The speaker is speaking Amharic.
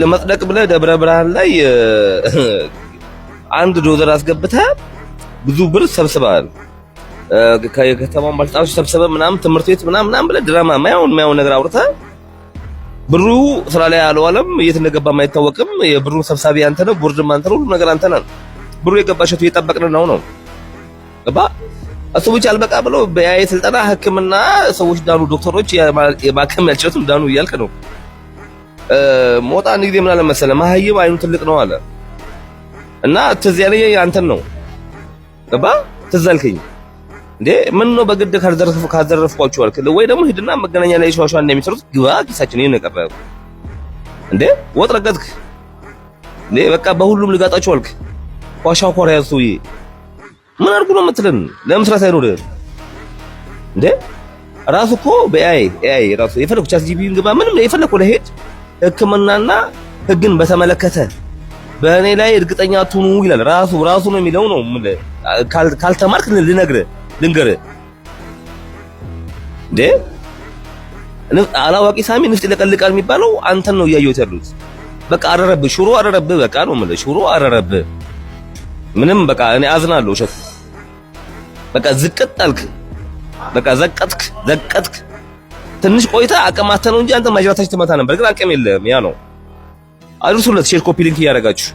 ለመጽደቅ ብለህ ደብረ ብርሃን ላይ አንድ ዶዘር አስገብተህ ብዙ ብር ሰብስበሃል። ከከተማው ባልጣዎች ሰብስበህ ምናምን ትምህርት ቤት ምናምን ብለህ ድራማ ማያውን ነገር አውርተህ ብሩ ስራ ላይ አልዋለም፣ የት እንደገባ ማይታወቅም። የብሩ ሰብሳቢ አንተ ነህ፣ ቦርድም አንተ ነህ፣ ሁሉ ነገር አንተ ነህ። ብሩ የገባሸቱ እየጠበቅን ነው ገባ። እሱ ብቻ አልበቃ ብሎ በያይ ስልጠና ሕክምና ሰዎች ዳኑ፣ ዶክተሮች የማከም ያልቻሉት ዳኑ እያልክ ነው። ሞጣ አንድ ጊዜ ምን አለ መሰለህ፣ መሀይም አይኑ ትልቅ ነው አለ እና ትዝ ያለኝ አንተን ነው ገባ። ትዝ አልከኝ እንዴ ምን ነው በግድ ካዘረፍኳችሁ አልክ ወይ ደግሞ ሂድና መገናኛ ላይ ሸዋሸዋ እንደሚሰሩት ግባ ኪሳችን ይሄን ነቀበ እንዴ ወጥ ረገጥክ እንዴ በቃ በሁሉም ልጋጣችሁ አልክ። ኳሻው ኮሪያ ሱይ ምን አድርጉ ነው የምትለን? ለምስራት አይኖር እንዴ ራሱ እኮ በአይ ራሱ የፈለኩ ቻት ጂፒቲን ግባ ምንም የፈለኩ ለሄድ ህክምናና ህግን በተመለከተ በእኔ ላይ እርግጠኛ አትሁኑ ይላል። ራሱ ነው የሚለው ነው። ካልተማርክ ልንገርህ እንዴ አላዋቂ ሳሚ ንፍጥ ይለቀልቃል የሚባለው አንተን ነው እያየሁት ያሉት። በቃ አረረብህ ሽሮ አረረብህ በቃ ነው የምልህ ሽሮ አረረብህ። ምንም በቃ እኔ አዝናለሁ። እሸት በቃ ዝቅጥ አልክ፣ በቃ ዘቀጥክ። ትንሽ ቆይታ አቅማተ ነው እንጂ አንተ ማጅራታች ትመታ ነበር፣ ግን አቅም የለም። ያ ነው። አድርሱለት ሼር ኮፒ ሊንክ እያደረጋችሁ